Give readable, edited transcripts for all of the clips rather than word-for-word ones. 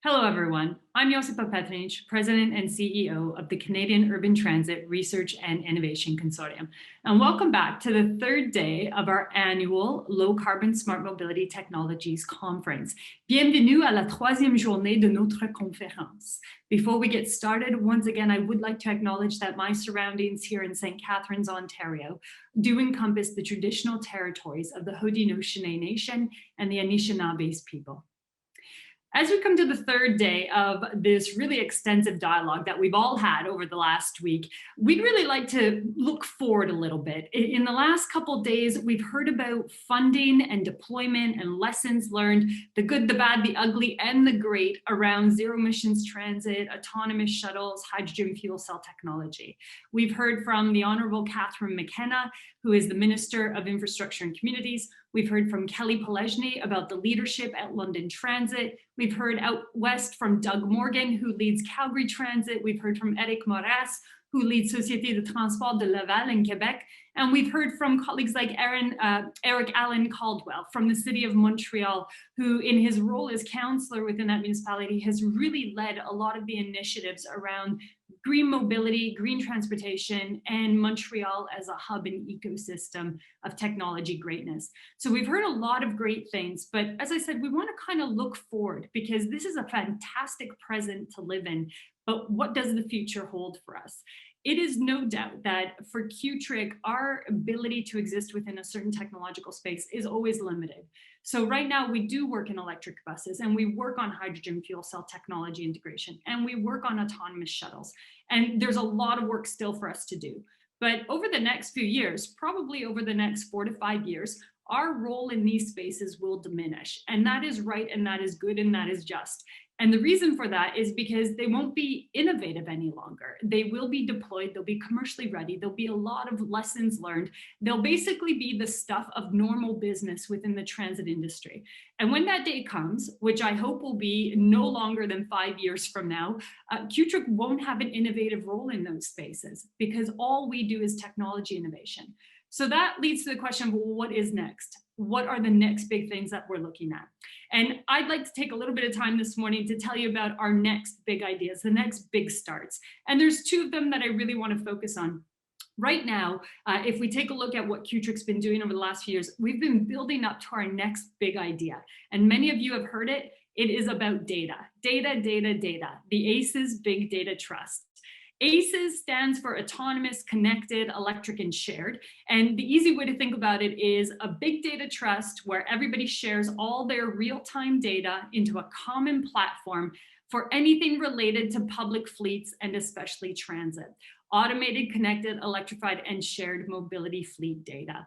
Hello, everyone. I'm Josipa, President and CEO of the Canadian Urban Transit Research and Innovation Consortium. And welcome back to the third day of our annual Low Carbon Smart Mobility Technologies Conference. Bienvenue à la troisième journée de notre conférence. Before we get started, once again, I would like to acknowledge that my surroundings here in St. Catharines, Ontario, do encompass the traditional territories of the Haudenosaunee Nation and the Anishinaabes people. As we come to the third day of this really extensive dialogue that we've all had over the last week, we'd really like to look forward a little bit. In the last couple of days, we've heard about funding and deployment and lessons learned, the good, the bad, the ugly, and the great around zero emissions transit, autonomous shuttles, hydrogen fuel cell technology. We've heard from the Honourable Catherine McKenna, who is the Minister of Infrastructure and Communities. We've heard from Kelly Polezny about the leadership at London Transit. We've heard out west from Doug Morgan, who leads Calgary Transit. We've heard from Eric Moras, who leads Société de Transport de Laval in Quebec. And we've heard from colleagues like Eric Allen Caldwell from the City of Montreal, who in his role as councillor within that municipality has really led a lot of the initiatives around green mobility, green transportation, and Montreal as a hub and ecosystem of technology greatness. So we've heard a lot of great things, but as I said, we want to kind of look forward because this is a fantastic present to live in, but what does the future hold for us? It is no doubt that for CUTRIC, our ability to exist within a certain technological space is always limited. So right now we do work in electric buses and we work on hydrogen fuel cell technology integration and we work on autonomous shuttles. And there's a lot of work still for us to do. But over the next few years, probably over the next 4 to 5 years, our role in these spaces will diminish. And that is right, and that is good, and that is just. And the reason for that is because they won't be innovative any longer. They will be deployed, they'll be commercially ready, there'll be a lot of lessons learned. They'll basically be the stuff of normal business within the transit industry. And when that day comes, which I hope will be no longer than 5 years from now, CUTRIC won't have an innovative role in those spaces because all we do is technology innovation. So that leads to the question, well, what is next? What are the next big things that we're looking at? And I'd like to take a little bit of time this morning to tell you about our next big ideas, the next big starts. And there's two of them that I really want to focus on. Right now, if we take a look at what CUTRIC's been doing over the last few years, we've been building up to our next big idea. And many of you have heard it. It is about data, data, data, data, the ACES Big Data Trust. ACES stands for Autonomous, Connected, Electric, and Shared. And the easy way to think about it is a big data trust where everybody shares all their real-time data into a common platform for anything related to public fleets and especially transit. Automated, connected, electrified, and shared mobility fleet data.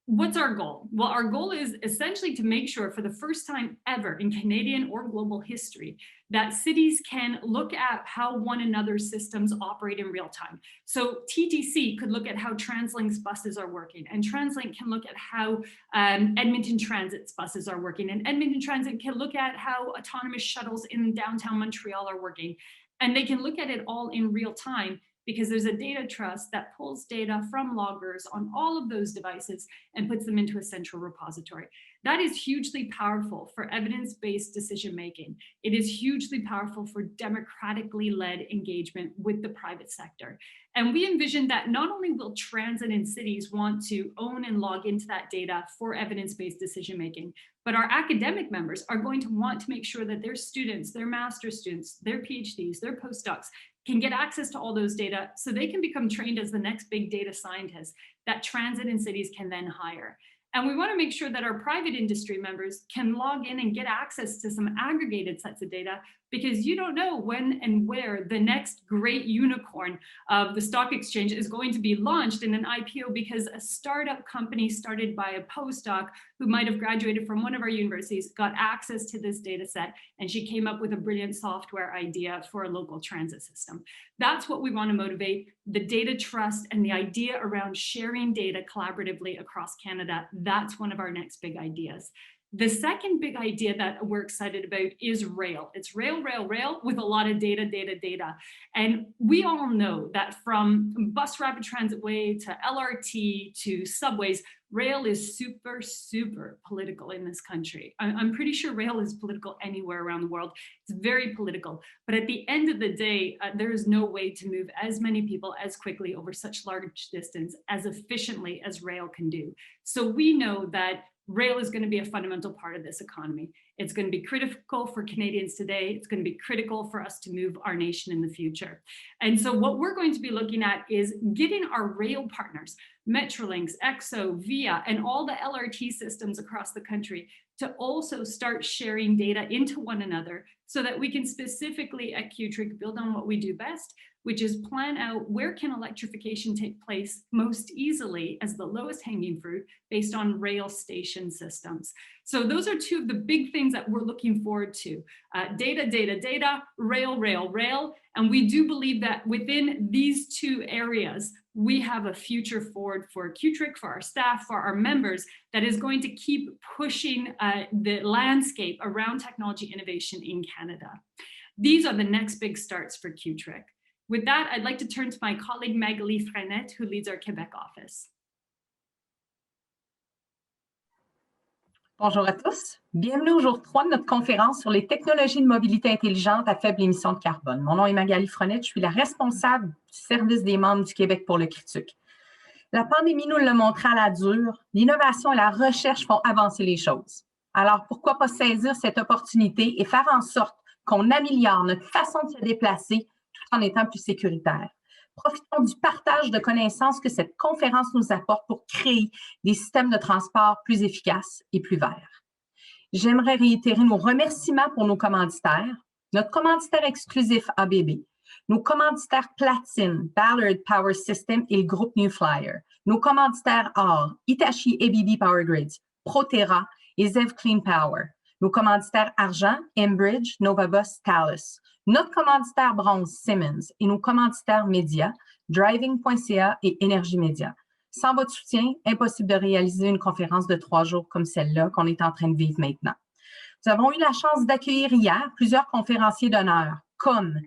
What's our goal? Well, our goal is essentially to make sure for the first time ever in Canadian or global history that cities can look at how one another's systems operate in real time. So TTC could look at how TransLink's buses are working, and TransLink can look at how Edmonton Transit's buses are working, and Edmonton Transit can look at how autonomous shuttles in downtown Montreal are working. And they can look at it all in real time because there's a data trust that pulls data from loggers on all of those devices and puts them into a central repository. That is hugely powerful for evidence-based decision-making. It is hugely powerful for democratically led engagement with the private sector. And we envision that not only will transit and cities want to own and log into that data for evidence-based decision-making, but our academic members are going to want to make sure that their students, their master's students, their PhDs, their postdocs can get access to all those data so they can become trained as the next big data scientists that transit and cities can then hire. And we want to make sure that our private industry members can log in and get access to some aggregated sets of data because you don't know when and where the next great unicorn of the stock exchange is going to be launched in an IPO because a startup company started by a postdoc who might have graduated from one of our universities got access to this data set, and she came up with a brilliant software idea for a local transit system. That's what we want to motivate, the data trust and the idea around sharing data collaboratively across Canada. That's one of our next big ideas. The second big idea that we're excited about is rail. It's rail, rail, rail with a lot of data, data, data. And we all know that from bus rapid transit way to LRT to subways, Rail is super, super political in this country. I'm pretty sure rail is political anywhere around the world. It's very political. But at the end of the day, there is no way to move as many people as quickly over such large distance as efficiently as rail can do. So we know that rail is going to be a fundamental part of this economy. It's going to be critical for Canadians today. It's going to be critical for us to move our nation in the future. And so what we're going to be looking at is getting our rail partners, Metrolinx, EXO, VIA, and all the LRT systems across the country to also start sharing data into one another so that we can specifically at CUTRIC build on what we do best, which is plan out where can electrification take place most easily as the lowest hanging fruit based on rail station systems. So those are two of the big things that we're looking forward to. Data, data, data, rail, rail, rail. And we do believe that within these two areas, we have a future forward for CUTRIC, for our staff, for our members, that is going to keep pushing the landscape around technology innovation in Canada. These are the next big starts for CUTRIC. With that, I'd like to turn to my colleague Magali Frenette, who leads our Quebec office. Bonjour à tous. Bienvenue au jour 3 de notre conférence sur les technologies de mobilité intelligente à faible émission de carbone. Mon nom est Magali Frenette, je suis la responsable du service des membres du Québec pour le CUTRIC. La pandémie nous l'a montré à la dure, l'innovation et la recherche font avancer les choses. Alors, pourquoi pas saisir cette opportunité et faire en sorte qu'on améliore notre façon de se déplacer tout en étant plus sécuritaire. Profitons du partage de connaissances que cette conférence nous apporte pour créer des systèmes de transport plus efficaces et plus verts. J'aimerais réitérer nos remerciements pour nos commanditaires, notre commanditaire exclusif ABB, nos commanditaires platine, Ballard Power System et le groupe New Flyer, nos commanditaires or, Hitachi ABB Power Grids, Proterra et Zev Clean Power, nos commanditaires argent, Enbridge, Novabus, Thales, notre commanditaire bronze, Siemens, et nos commanditaires médias, Driving.ca et Énergie Média. Sans votre soutien, impossible de réaliser une conférence de 3 jours comme celle-là qu'on est en train de vivre maintenant. Nous avons eu la chance d'accueillir hier plusieurs conférenciers d'honneur, comme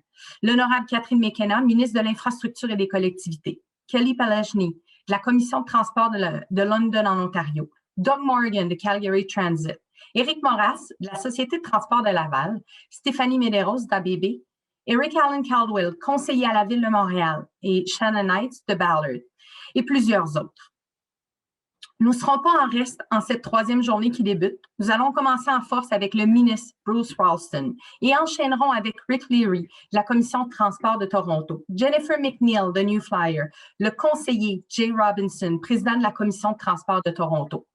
l'honorable Catherine McKenna, ministre de l'Infrastructure et des Collectivités, Kelly Palajny, de la Commission de transport de London en Ontario, Doug Morgan de Calgary Transit, Éric Moras de la Société de transport de Laval, Stéphanie Medeiros d'ABB, Eric Allen Caldwell, conseiller à la Ville de Montréal, et Shannon Knight de Ballard, et plusieurs autres. Nous ne serons pas en reste en cette 3e journée qui débute. Nous allons commencer en force avec le ministre Bruce Ralston et enchaînerons avec Rick Leary de la Commission de transport de Toronto, Jennifer McNeil de New Flyer, le conseiller Jay Robinson, président de la Commission de transport de Toronto.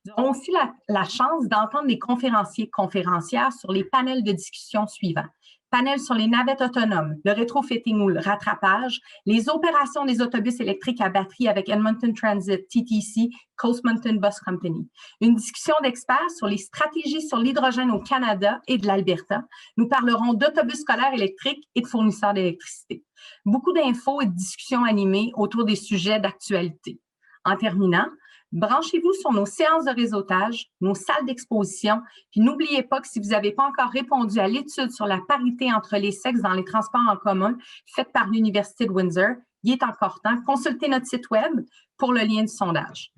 Nous aurons aussi la chance d'entendre les conférencières sur les panels de discussion suivants. Panel sur les navettes autonomes, le rétrofitting ou le rattrapage, les opérations des autobus électriques à batterie avec Edmonton Transit, TTC, Coast Mountain Bus Company. Une discussion d'experts sur les stratégies sur l'hydrogène au Canada et de l'Alberta. Nous parlerons d'autobus scolaires électriques et de fournisseurs d'électricité. Beaucoup d'infos et de discussions animées autour des sujets d'actualité. En terminant, branchez-vous sur nos séances de réseautage, nos salles d'exposition, puis n'oubliez pas que si vous n'avez pas encore répondu à l'étude sur la parité entre les sexes dans les transports en commun faite par l'Université de Windsor, il est encore temps. Consultez notre site web pour le lien du sondage.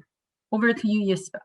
Over to you, Josipa.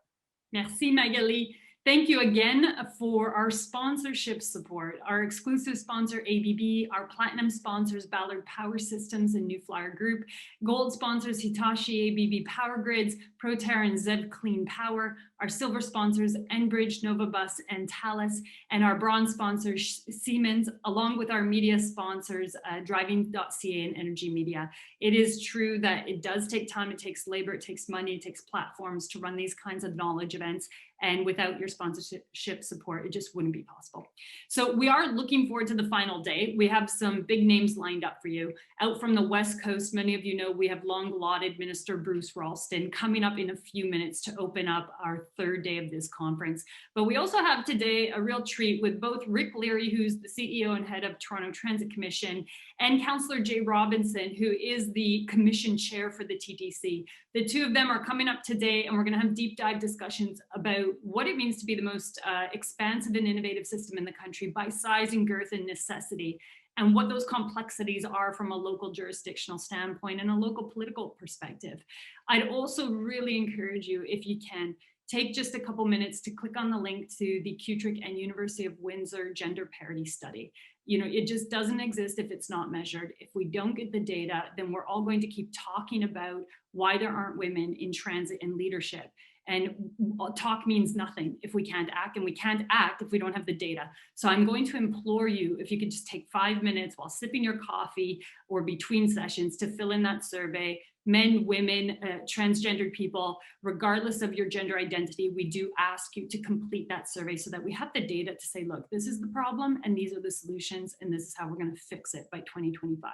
Merci, Magali. Thank you again for our sponsorship support. Our exclusive sponsor, ABB, our platinum sponsors, Ballard Power Systems and New Flyer Group, gold sponsors, Hitachi, ABB Power Grids, Proterra and Zev Clean Power, our silver sponsors, Enbridge, Novabus, and Thales, and our bronze sponsors, Siemens, along with our media sponsors, Driving.ca and Energy Media. It is true that it does take time, it takes labor, it takes money, it takes platforms to run these kinds of knowledge events. And without your sponsorship support, it just wouldn't be possible. So we are looking forward to the final day. We have some big names lined up for you. Out from the West Coast, many of you know we have long lauded Minister Bruce Ralston coming up in a few minutes to open up our 3rd day of this conference. But we also have today a real treat with both Rick Leary, who's the CEO and head of Toronto Transit Commission, and Councillor Jay Robinson, who is the commission chair for the TTC. The two of them are coming up today, and we're going to have deep dive discussions about what it means to be the most expansive and innovative system in the country by size and girth and necessity. and what those complexities are from a local jurisdictional standpoint and a local political perspective. I'd also really encourage you, if you can, take just a couple minutes to click on the link to the CUTRIC and University of Windsor gender parity study. You know, it just doesn't exist if it's not measured. If we don't get the data, then we're all going to keep talking about why there aren't women in transit and leadership. And talk means nothing if we can't act, and we can't act if we don't have the data. So I'm going to implore you, if you could just take 5 minutes while sipping your coffee or between sessions to fill in that survey. Men, women, transgendered people, regardless of your gender identity, we do ask you to complete that survey so that we have the data to say, look, this is the problem and these are the solutions and this is how we're going to fix it by 2025.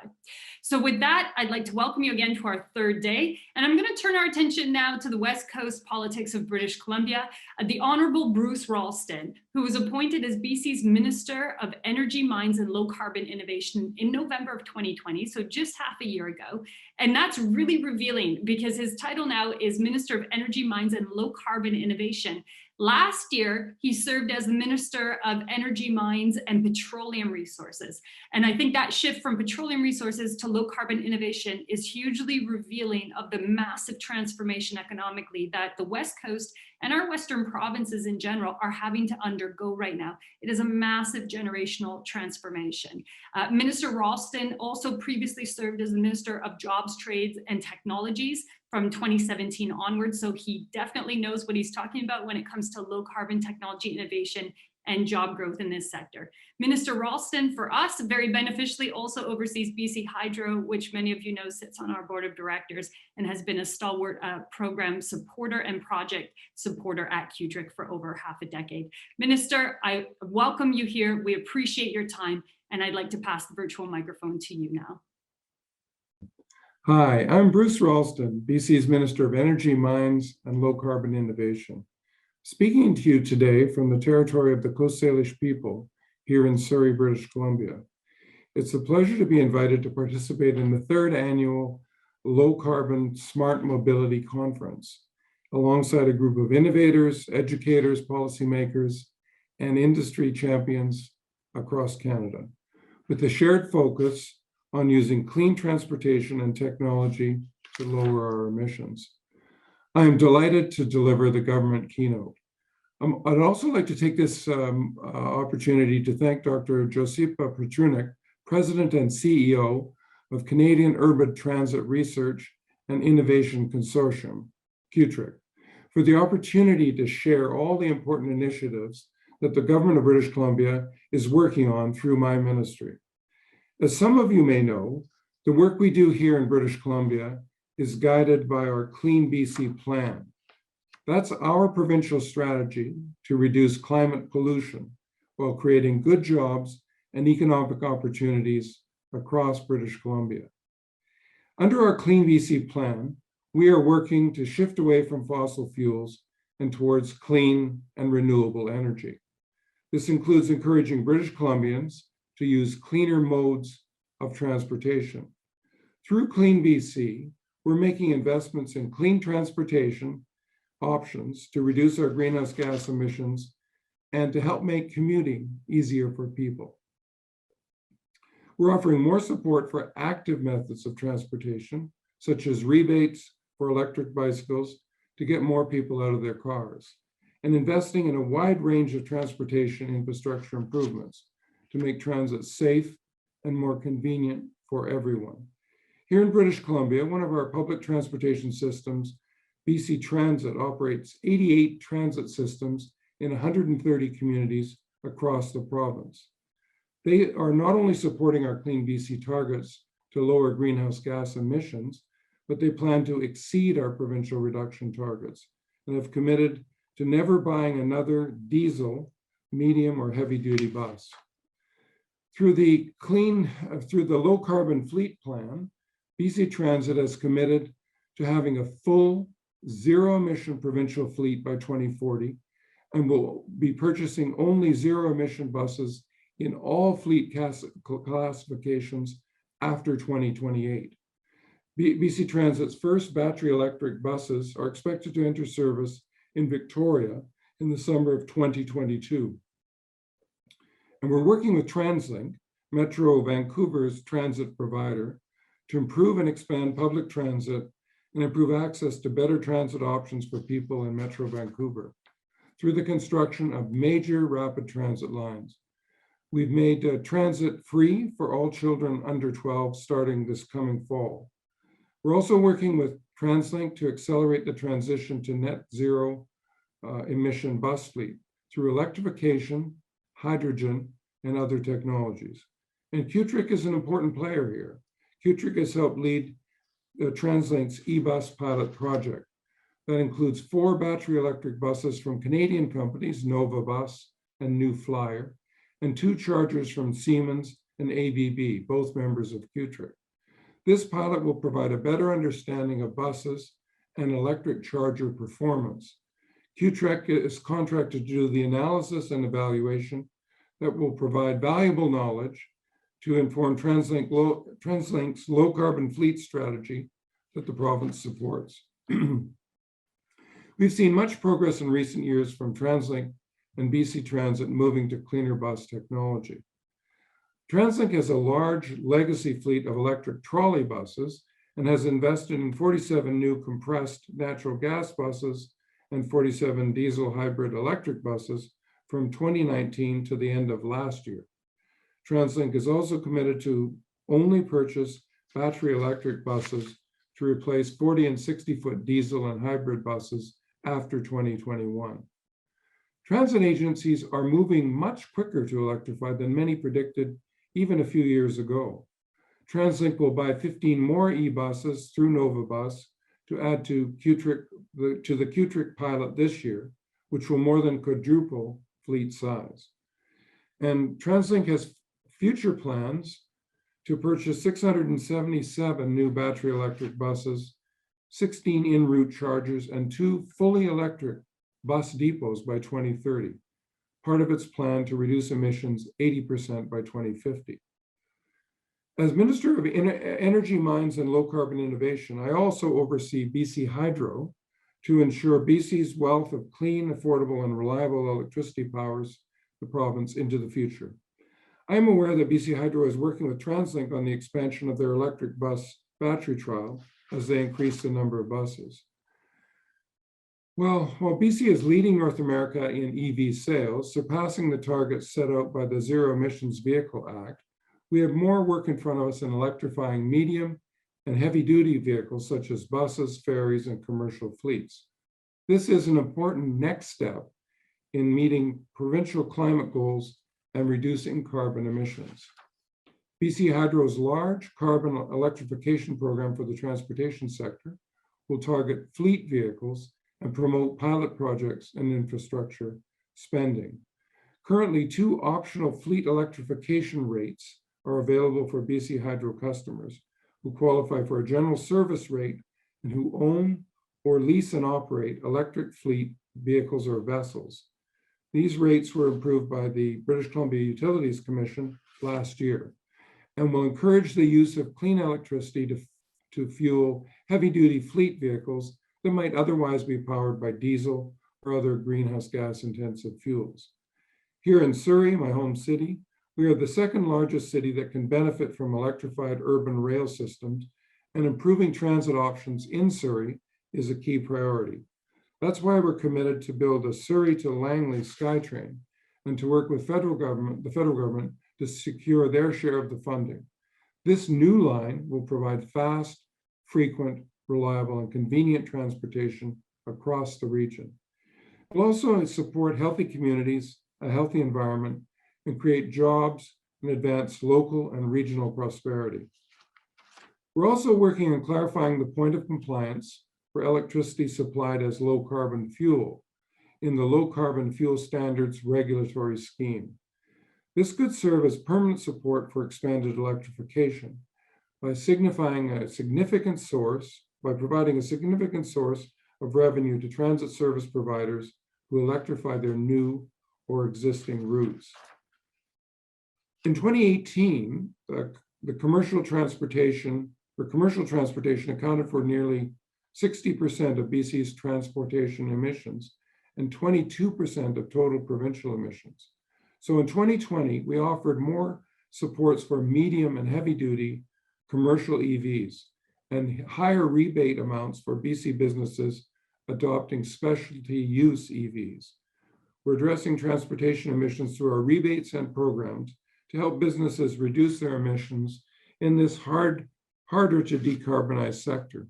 So with that, I'd like to welcome you again to our third day. And I'm going to turn our attention now to the West Coast politics of British Columbia. The Honourable Bruce Ralston, who was appointed as BC's Minister of Energy, Mines and Low Carbon Innovation in November of 2020, so just half a year ago. And that's really revealing because his title now is Minister of Energy, Mines and Low Carbon Innovation. Last year, he served as the Minister of Energy, Mines and Petroleum Resources. And I think that shift from petroleum resources to low carbon innovation is hugely revealing of the massive transformation economically that the West Coast and our Western provinces in general are having to undergo right now. It is a massive generational transformation. Minister Ralston also previously served as the Minister of Jobs, Trades and Technologies from 2017 onwards. So he definitely knows what he's talking about when it comes to low carbon technology innovation and job growth in this sector. Minister Ralston, for us, very beneficially also oversees BC Hydro, which many of you know sits on our board of directors and has been a stalwart program supporter and project supporter at CUTRIC for over half a decade. Minister, I welcome you here. We appreciate your time, and I'd like to pass the virtual microphone to you now. Hi, I'm Bruce Ralston, BC's Minister of Energy, Mines and Low Carbon Innovation. Speaking to you today from the territory of the Coast Salish people here in Surrey, British Columbia. It's a pleasure to be invited to participate in the third annual Low Carbon Smart Mobility Conference, alongside a group of innovators, educators, policymakers, and industry champions across Canada, with a shared focus on using clean transportation and technology to lower our emissions. I am delighted to deliver the government keynote. I'd also like to take this opportunity to thank Dr. Josipa Petrunic, President and CEO of Canadian Urban Transit Research and Innovation Consortium, CUTRIC, for the opportunity to share all the important initiatives that the government of British Columbia is working on through my ministry. As some of you may know, the work we do here in British Columbia is guided by our Clean BC plan. That's our provincial strategy to reduce climate pollution while creating good jobs and economic opportunities across British Columbia. Under our Clean BC plan, we are working to shift away from fossil fuels and towards clean and renewable energy. This includes encouraging British Columbians to use cleaner modes of transportation. Through Clean BC, we're making investments in clean transportation options to reduce our greenhouse gas emissions and to help make commuting easier for people. We're offering more support for active methods of transportation, such as rebates for electric bicycles to get more people out of their cars, and investing in a wide range of transportation infrastructure improvements to make transit safe and more convenient for everyone. Here in British Columbia, one of our public transportation systems, BC Transit, operates 88 transit systems in 130 communities across the province. They are not only supporting our Clean BC targets to lower greenhouse gas emissions, but they plan to exceed our provincial reduction targets and have committed to never buying another diesel, medium, or heavy-duty bus. Through the low carbon fleet plan, BC Transit has committed to having a full zero emission provincial fleet by 2040 and will be purchasing only zero emission buses in all fleet classifications after 2028. BC Transit's first battery electric buses are expected to enter service in Victoria in the summer of 2022. And we're working with TransLink, Metro Vancouver's transit provider, to improve and expand public transit and improve access to better transit options for people in Metro Vancouver through the construction of major rapid transit lines. We've made transit free for all children under 12 starting this coming fall. We're also working with TransLink to accelerate the transition to net zero emission bus fleet through electrification, hydrogen, and other technologies. And CUTRIC is an important player here. CUTRIC has helped lead TransLink's e-bus pilot project that includes 4 battery electric buses from Canadian companies, Nova Bus and New Flyer, and 2 chargers from Siemens and ABB, both members of CUTRIC. This pilot will provide a better understanding of buses and electric charger performance. CUTRIC is contracted to do the analysis and evaluation that will provide valuable knowledge to inform TransLink's low carbon fleet strategy that the province supports. We've seen much progress in recent years from TransLink and BC Transit moving to cleaner bus technology. TransLink has a large legacy fleet of electric trolley buses and has invested in 47 new compressed natural gas buses and 47 diesel hybrid electric buses from 2019 to the end of last year. TransLink is also committed to only purchase battery electric buses to replace 40 and 60-foot diesel and hybrid buses after 2021. Transit agencies are moving much quicker to electrify than many predicted even a few years ago. TransLink will buy 15 more e-buses through Nova Bus to add to the CUTRIC pilot this year, which will more than quadruple fleet size. And TransLink has future plans to purchase 677 new battery electric buses, 16 en route chargers, and 2 fully electric bus depots by 2030, part of its plan to reduce emissions 80% by 2050. As Minister of Energy, Mines and Low Carbon Innovation, I also oversee BC Hydro to ensure BC's wealth of clean, affordable, and reliable electricity powers the province into the future. I am aware that BC Hydro is working with TransLink on the expansion of their electric bus battery trial as they increase the number of buses. Well, while BC is leading North America in EV sales, surpassing the targets set out by the Zero Emissions Vehicle Act, we have more work in front of us in electrifying medium and heavy-duty vehicles such as buses, ferries, and commercial fleets. This is an important next step in meeting provincial climate goals and reducing carbon emissions. BC Hydro's large carbon electrification program for the transportation sector will target fleet vehicles and promote pilot projects and infrastructure spending. Currently, 2 optional fleet electrification rates are available for BC Hydro customers who qualify for a general service rate and who own or lease and operate electric fleet vehicles or vessels. These rates were approved by the British Columbia Utilities Commission last year and will encourage the use of clean electricity to fuel heavy-duty fleet vehicles that might otherwise be powered by diesel or other greenhouse gas intensive fuels. Here in Surrey, my home city, we are the second largest city that can benefit from electrified urban rail systems, and improving transit options in Surrey is a key priority. That's why we're committed to build a Surrey to Langley SkyTrain and to work with the federal government to secure their share of the funding. This new line will provide fast, frequent, reliable, and convenient transportation across the region. It will also support healthy communities, a healthy environment, and create jobs and advance local and regional prosperity. We're also working on clarifying the point of compliance for electricity supplied as low carbon fuel in the Low Carbon Fuel Standards Regulatory Scheme. This could serve as permanent support for expanded electrification by providing a significant source of revenue to transit service providers who electrify their new or existing routes. In 2018, the commercial transportation accounted for nearly 60% of BC's transportation emissions and 22% of total provincial emissions. So in 2020, we offered more supports for medium and heavy duty commercial EVs and higher rebate amounts for BC businesses adopting specialty use EVs. We're addressing transportation emissions through our rebates and programs to help businesses reduce their emissions in this harder to decarbonize sector.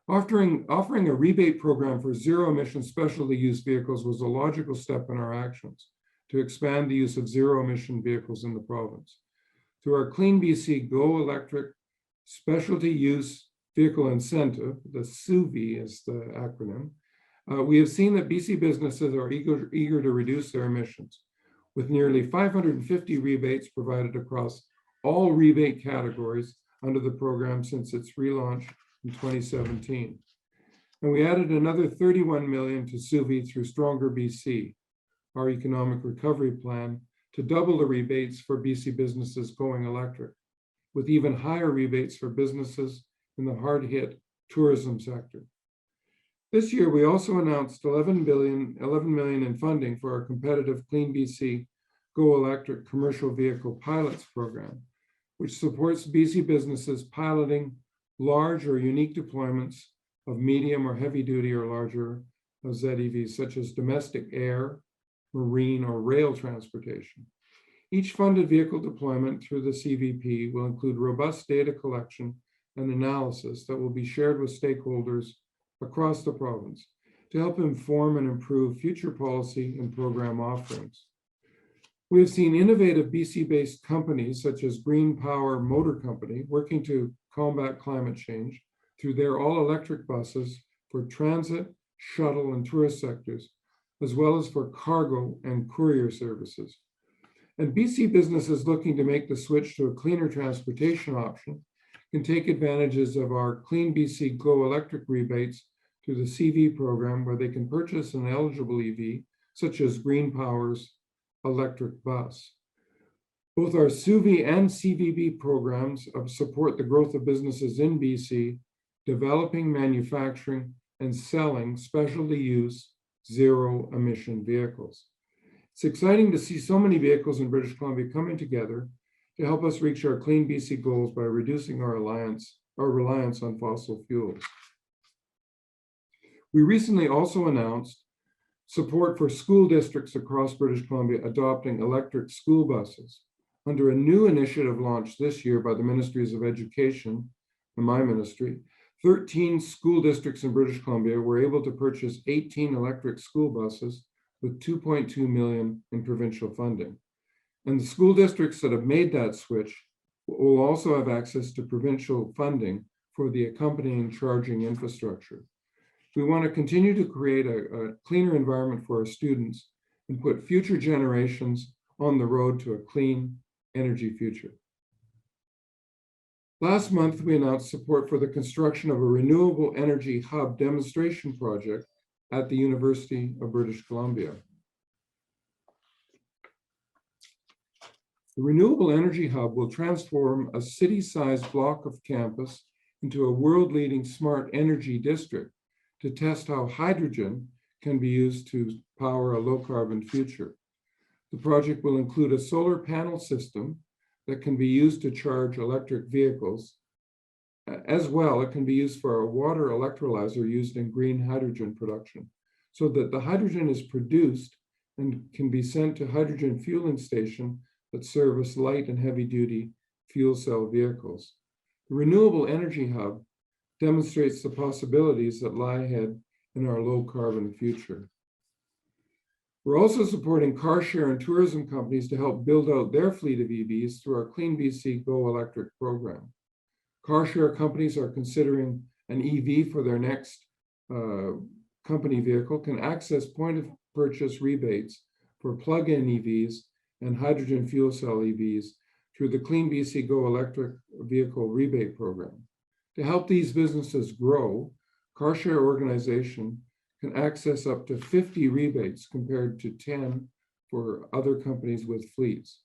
Offering a rebate program for zero emission specialty use vehicles was a logical step in our actions to expand the use of zero emission vehicles in the province. Through our Clean BC Go Electric Specialty Use Vehicle Incentive, the SUVI is the acronym, we have seen that BC businesses are eager to reduce their emissions, with nearly 550 rebates provided across all rebate categories under the program since its relaunch in 2017. And we added another 31 million to SUVI through Stronger BC, our economic recovery plan, to double the rebates for BC businesses going electric, with even higher rebates for businesses in the hard-hit tourism sector. This year, we also announced 11 million in funding for our competitive Clean BC Go Electric commercial vehicle pilots program, which supports BC businesses piloting large or unique deployments of medium or heavy duty or larger ZEVs, such as domestic air, marine, or rail transportation. Each funded vehicle deployment through the CVP will include robust data collection and analysis that will be shared with stakeholders across the province to help inform and improve future policy and program offerings. We have seen innovative BC-based companies such as Green Power Motor Company working to combat climate change through their all-electric buses for transit, shuttle, and tourist sectors, as well as for cargo and courier services. And BC businesses looking to make the switch to a cleaner transportation option can take advantages of our Clean BC Go Electric rebates through the CV program, where they can purchase an eligible EV, such as Green Power's electric bus. Both our SUVI and CVB programs support the growth of businesses in BC, developing, manufacturing, and selling specialty use zero emission vehicles. It's exciting to see so many vehicles in British Columbia coming together to help us reach our Clean BC goals by reducing our reliance on fossil fuels. We recently also announced support for school districts across British Columbia adopting electric school buses under a new initiative launched this year by the Ministries of Education and my ministry. 13 school districts in British Columbia were able to purchase 18 electric school buses with 2.2 million in provincial funding. And the school districts that have made that switch will also have access to provincial funding for the accompanying charging infrastructure. We want to continue to create a cleaner environment for our students and put future generations on the road to a clean energy future. Last month, we announced support for the construction of a Renewable Energy Hub demonstration project at the University of British Columbia. The Renewable Energy Hub will transform a city-sized block of campus into a world-leading smart energy district to test how hydrogen can be used to power a low-carbon future. The project will include a solar panel system that can be used to charge electric vehicles. As well, it can be used for a water electrolyzer used in green hydrogen production, so that the hydrogen is produced and can be sent to hydrogen fueling stations that service light and heavy-duty fuel cell vehicles. The Renewable Energy Hub demonstrates the possibilities that lie ahead in our low-carbon future. We're also supporting car share and tourism companies to help build out their fleet of EVs through our Clean BC Go Electric program. Car share companies are considering an EV for their next company vehicle can access point-of-purchase rebates for plug-in EVs and hydrogen fuel cell EVs through the Clean BC Go Electric Vehicle Rebate Program. To help these businesses grow, car share organization can access up to 50 rebates compared to 10 for other companies with fleets.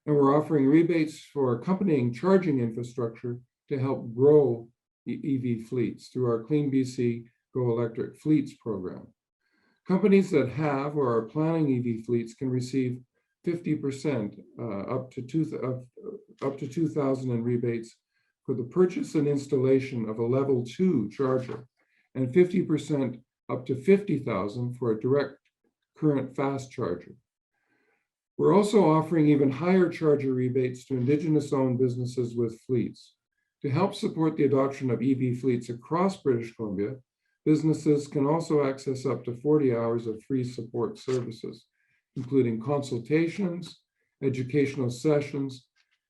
And we're offering rebates for accompanying charging infrastructure to help grow the EV fleets through our Clean BC Go Electric Fleets program. Companies that have or are planning EV fleets can receive 50% up to $2,000 in rebates for the purchase and installation of a level 2 charger, and 50% up to $50,000 for a direct current fast charger. We're also offering even higher charger rebates to Indigenous-owned businesses with fleets. To help support the adoption of EV fleets across British Columbia, businesses can also access up to 40 hours of free support services, including consultations, educational sessions,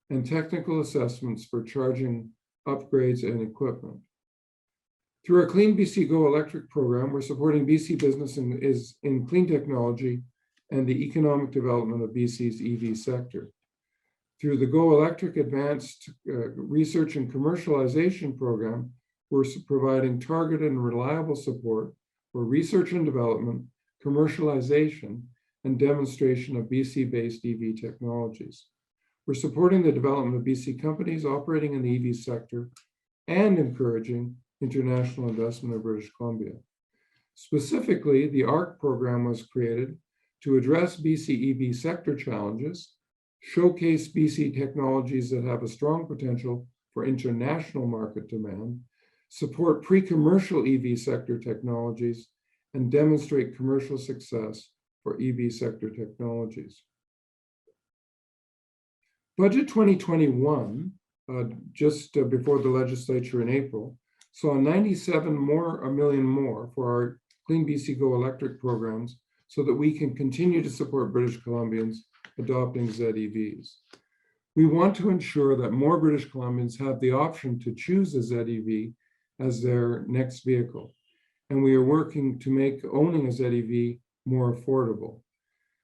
and technical assessments for charging upgrades and equipment. Through our Clean BC Go Electric program, we're supporting BC business in clean technology and the economic development of BC's EV sector. Through the Go Electric Advanced Research and Commercialization Program, we're providing targeted and reliable support for research and development, commercialization, and demonstration of BC-based EV technologies. We're supporting the development of BC companies operating in the EV sector and encouraging international investment in British Columbia. Specifically, the ARC program was created to address BC EV sector challenges, showcase BC technologies that have a strong potential for international market demand, support pre-commercial EV sector technologies, and demonstrate commercial success for EV sector technologies. Budget 2021, just before the legislature in April, saw $97 million more for our Clean BC Go Electric programs so that we can continue to support British Columbians adopting ZEVs. We want to ensure that more British Columbians have the option to choose a ZEV as their next vehicle, and we are working to make owning a ZEV more affordable.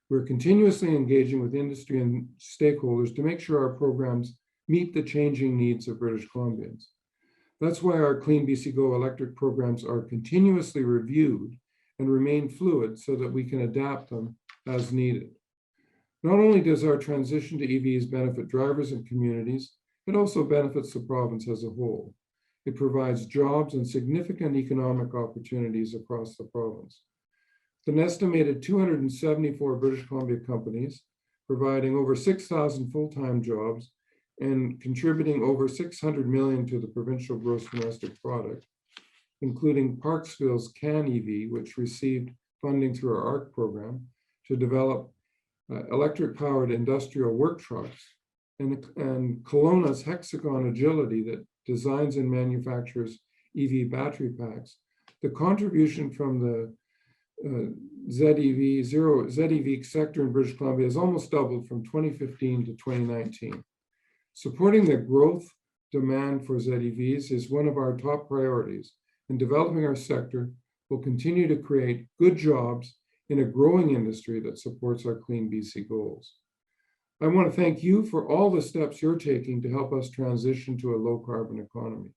We're continuously engaging with industry and stakeholders to make sure our programs meet the changing needs of British Columbians. That's why our Clean BC Go Electric programs are continuously reviewed and remain fluid so that we can adapt them as needed. Not only does our transition to EVs benefit drivers and communities, it also benefits the province as a whole. It provides jobs and significant economic opportunities across the province. With an estimated 274 British Columbia companies providing over 6,000 full-time jobs and contributing over $600 million to the provincial gross domestic product, including Parksville's CAN EV, which received funding through our ARC program to develop electric-powered industrial work trucks, and Kelowna's Hexagon Agility that designs and manufactures EV battery packs. The contribution from the ZEV sector in British Columbia has almost doubled from 2015 to 2019. Supporting the growth demand for ZEVs is one of our top priorities, and developing our sector will continue to create good jobs in a growing industry that supports our Clean BC goals. I want to thank you for all the steps you're taking to help us transition to a low carbon economy.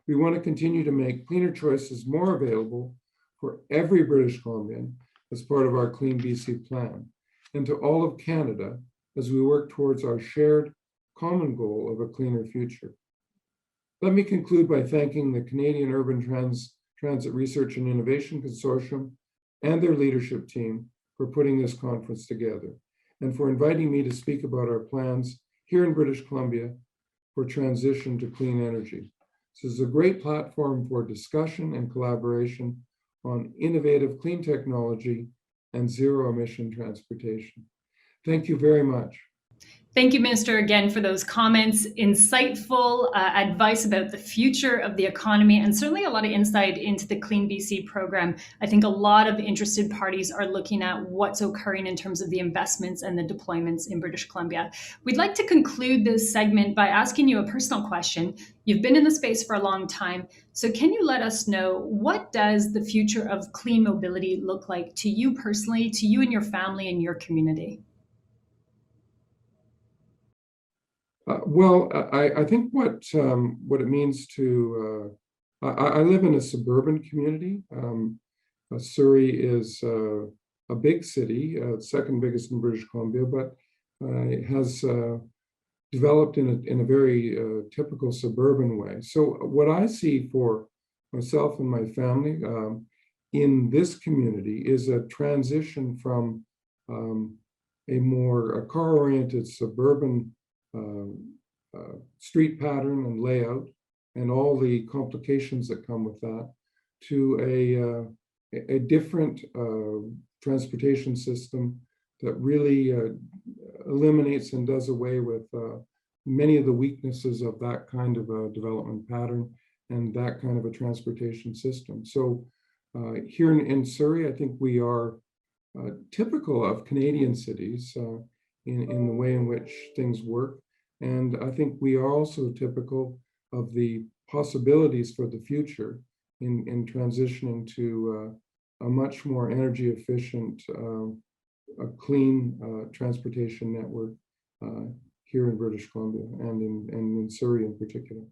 We want to continue to make cleaner choices more available for every British Columbian as part of our Clean BC plan, and to all of Canada as we work towards our shared common goal of a cleaner future. Let me conclude by thanking the Canadian Urban Transit Research and Innovation Consortium and their leadership team for putting this conference together, and for inviting me to speak about our plans here in British Columbia for transition to clean energy. This is a great platform for discussion and collaboration on innovative clean technology and zero emission transportation. Thank you very much. Thank you, Minister, again for those comments, insightful advice about the future of the economy, and certainly a lot of insight into the Clean BC program. I think a lot of interested parties are looking at what's occurring in terms of the investments and the deployments in British Columbia. We'd like to conclude this segment by asking you a personal question. You've been in the space for a long time, so can you let us know, what does the future of clean mobility look like to you personally, to you and your family and your community? I think what it means to, I live in a suburban community. Surrey is a big city, second biggest in British Columbia, but it has developed in a very typical suburban way. So what I see for myself and my family in this community is a transition from a more car-oriented suburban street pattern and layout, and all the complications that come with that, to a different transportation system that really eliminates and does away with many of the weaknesses of that kind of a development pattern and that kind of a transportation system. So here in Surrey, I think we are typical of Canadian cities in the way in which things work. And I think we are also typical of the possibilities for the future in transitioning to a much more energy efficient, a clean transportation network here in British Columbia and in Surrey in particular.